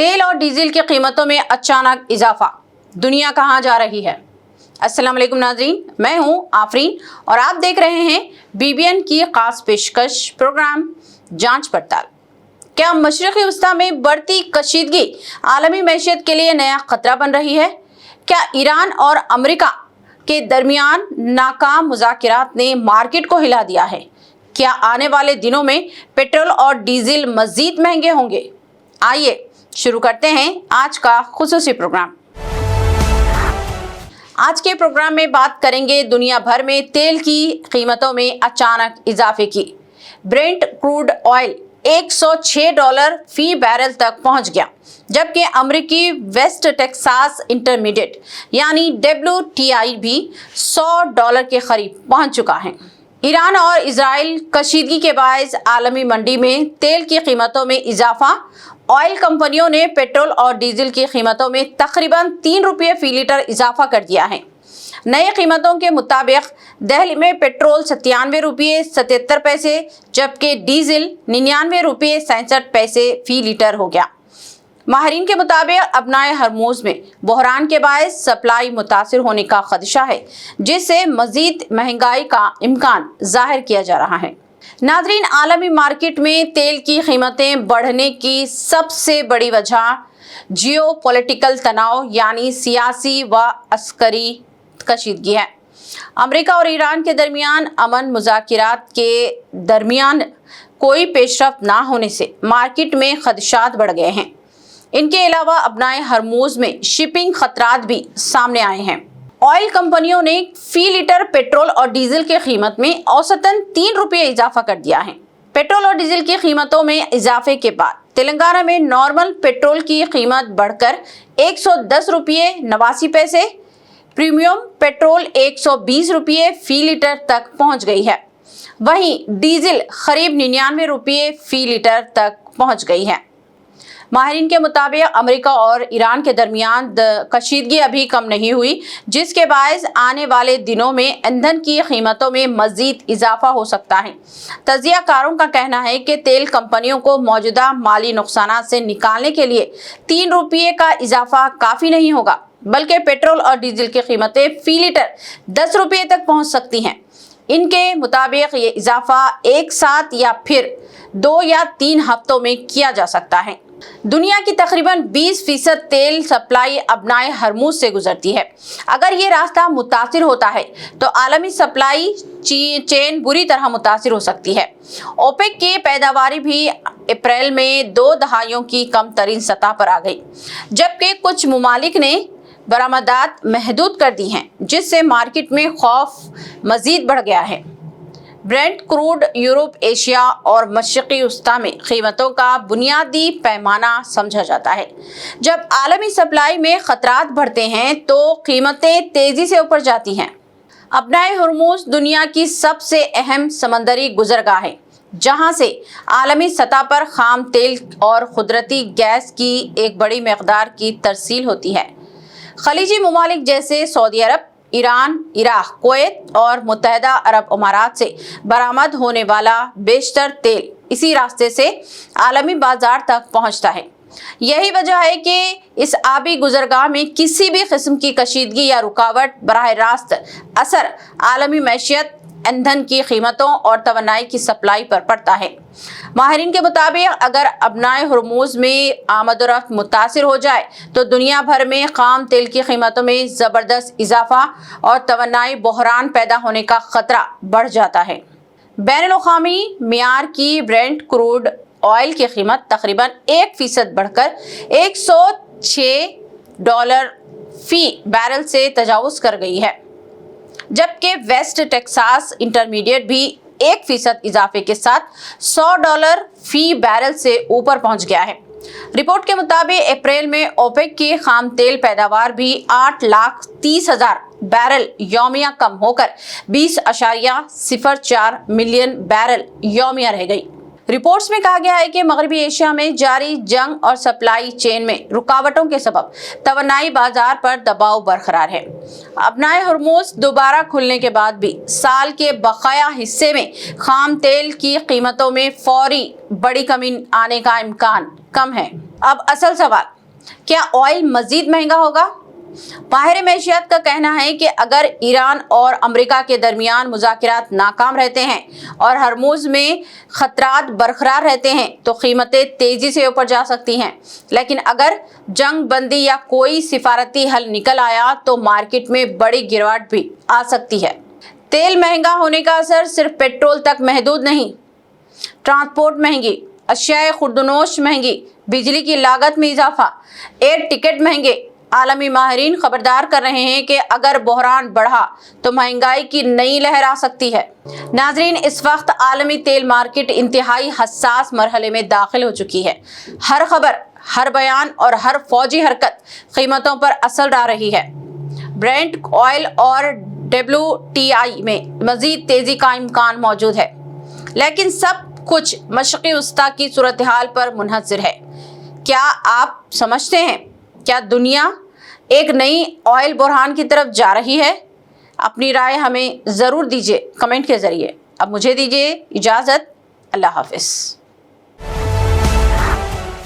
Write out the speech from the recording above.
तेल और डीजल की कीमतों में अचानक इजाफा, दुनिया कहाँ जा रही है। अस्सलाम वालेकुम नाज़रीन, मैं हूँ आफरीन और आप देख रहे हैं BBN की खास पेशकश प्रोग्राम जांच पड़ताल। क्या मशरिक़ी वस्ता में बढ़ती कशीदगी आलमी मैशियत के लिए नया खतरा बन रही है? क्या ईरान और अमेरिका के दरमियान नाकाम मुज़ाकरात ने मार्केट को हिला दिया है? क्या आने वाले दिनों में पेट्रोल और डीजल मज़ीद महंगे होंगे? आइए शुरू करते हैं आज का खुसूसी प्रोग्राम। आज के प्रोग्राम में बात करेंगे दुनिया भर में तेल की कीमतों में अचानक इजाफे की। ब्रेंट क्रूड ऑयल $106 फी बैरल तक पहुंच गया, जबकि अमेरिकी वेस्ट टेक्सास इंटरमीडिएट यानी WTI भी $100 के करीब पहुंच चुका है। ईरान और इजराइल कशीदगी के बायस आलमी मंडी में तेल की कीमतों में इजाफा। ऑयल कंपनियों ने पेट्रोल और डीजल की कीमतों में तकरीबन ₹3 फी लीटर इजाफा कर दिया है। नए कीमतों के मुताबिक दिल्ली में पेट्रोल ₹97.77, जबकि डीजल ₹99.67 फी लीटर हो गया। माहिरीन के मुताबिक अबनाए हरमुज में बहरान के बायस सप्लाई मुतासिर होने का खदशा है, जिससे मजीद महंगाई का इम्कान जाहिर किया जा रहा है। नाजरीन, आलमी मार्केट में तेल की कीमतें बढ़ने की सबसे बड़ी वजह जियो पॉलिटिकल तनाव यानी सियासी व अस्करी कशीदगी है। अमेरिका और ईरान के दरमियान अमन मुज़ाकरात के दरमियान कोई पेशरफ्त ना होने से मार्केट में खदशात बढ़ गए हैं। इनके अलावा अबनाए हरमुज में शिपिंग खतरात भी सामने आए हैं। ऑयल कंपनियों ने फी लीटर पेट्रोल और डीजल की कीमत में औसतन ₹3 इजाफा कर दिया है। पेट्रोल और डीजल की कीमतों में इजाफे के बाद तेलंगाना में नॉर्मल पेट्रोल की कीमत बढ़कर ₹110.89, प्रीमियम पेट्रोल ₹120 फी लीटर तक पहुंच गई है। वहीं डीजल करीब ₹99 फी लीटर तक पहुंच गई है। माहिरीन के मुताबिक अमेरिका और ईरान के दरमियान कशीदगी अभी कम नहीं हुई, जिसके बायस आने वाले दिनों में ईंधन की कीमतों में मजीद इजाफा हो सकता है। तजियाकारों का कहना है कि तेल कंपनियों को मौजूदा माली नुकसान से निकालने के लिए ₹3 का इजाफा काफ़ी नहीं होगा, बल्कि पेट्रोल और डीजल की कीमतें फी लीटर ₹10 तक पहुँच सकती हैं। इनके मुताबिक ये इजाफा एक साथ या फिर 2 या 3 हफ्तों में किया जा सकता है। दुनिया की तकरीबन 20% तेल सप्लाई अबनाए हरमुज से गुजरती है। अगर ये रास्ता मुतासिर होता है तो आलमी सप्लाई चेन बुरी तरह मुतासिर हो सकती है। ओपेक की पैदावार भी अप्रैल में 2 दहाइयों की कम तरीन सतह पर आ गई, जबकि कुछ ममालिक ने बरामदात महदूद कर दी हैं, जिससे मार्केट में खौफ मजीद बढ़ गया है। ब्रेंट क्रूड यूरोप, एशिया और मशरिक़ी वस्ता में कीमतों का बुनियादी पैमाना समझा जाता है। जब आलमी सप्लाई में खतरात बढ़ते हैं तो कीमतें तेज़ी से ऊपर जाती हैं। अबनाए हरमुज दुनिया की सबसे अहम समंदरी गुजरगाह है, जहां से आलमी सतह पर खाम तेल और कुदरती गैस की एक बड़ी मकदार की तरसील होती है। खलीजी ममालिक जैसे सऊदी अरब, ईरान, इराक, कुवैत और मुत्तहदा अरब अमारात से बरामद होने वाला बेशतर तेल इसी रास्ते से आलमी बाजार तक पहुंचता है। यही वजह है कि इस आबी गुजरगाह में किसी भी किस्म की कशीदगी या रुकावट बराह रास्त असर आलमी मैशियत, ईंधन की कीमतों और तवन्नाई की सप्लाई पर पड़ता है। माहिरीन के मुताबिक अगर अबनाए हरमुज में आमदोरफ्त मुतासिर हो जाए तो दुनिया भर में खाम तेल की कीमतों में ज़बरदस्त इजाफा और तवन्नाई बहरान पैदा होने का खतरा बढ़ जाता है। बैनुल-अक़वामी मियार की ब्रेंट क्रूड ऑयल की कीमत तकरीबन 1% बढ़कर $106 फी बैरल से तजावुज़ कर गई है, जबकि वेस्ट टेक्सास इंटरमीडिएट भी 1% इजाफे के साथ $100 फी बैरल से ऊपर पहुंच गया है। रिपोर्ट के मुताबिक अप्रैल में ओपेक की खाम तेल पैदावार भी 8,30,000 बैरल यौमिया कम होकर 20.04 मिलियन बैरल यौमिया रह गई। रिपोर्ट्स में कहा गया है कि मगरबी एशिया में जारी जंग और सप्लाई चेन में रुकावटों के सबब तवन्नाई बाजार पर दबाव बरकरार है। अपनाए हरमुज दोबारा खुलने के बाद भी साल के बकाया हिस्से में खाम तेल की कीमतों में फौरी बड़ी कमी आने का इम्कान कम है। अब असल सवाल, क्या ऑयल मजीद महंगा होगा? माहिर मैशियत का कहना है कि अगर ईरान और अमेरिका के दरमियान मुज़ाकरात नाकाम रहते हैं और हरमुज में खतरात बरकरार रहते हैं तो कीमतें तेजी से ऊपर जा सकती हैं, लेकिन अगर जंग बंदी या कोई सिफारती हल निकल आया तो मार्केट में बड़ी गिरावट भी आ सकती है। तेल महंगा होने का असर सिर्फ पेट्रोल तक महदूद नहीं, ट्रांसपोर्ट महंगी, अशियाए खुर्दनोश महंगी, बिजली की लागत में इजाफा, एयर टिकट महंगे। आलमी माहिरीन खबरदार कर रहे हैं कि अगर बहरान बढ़ा तो महंगाई की नई लहर आ सकती है। नाजरीन, इस वक्त आलमी तेल मार्केट इंतहाई हसास मरहले में दाखिल हो चुकी है। हर खबर, हर बयान और हर फौजी हरकत कीमतों पर असर डाल रही है। ब्रेंट ऑयल और WTI में मजीद तेजी का इम्कान मौजूद है, लेकिन सब कुछ मशक़ी वस्ता की सूरत हाल पर मुनहसर है। क्या आप समझते हैं क्या दुनिया एक नई ऑयल बहरान की तरफ जा रही है? अपनी राय हमें ज़रूर दीजिए कमेंट के ज़रिए। अब मुझे दीजिए इजाज़त। अल्लाह हाफ़िज़।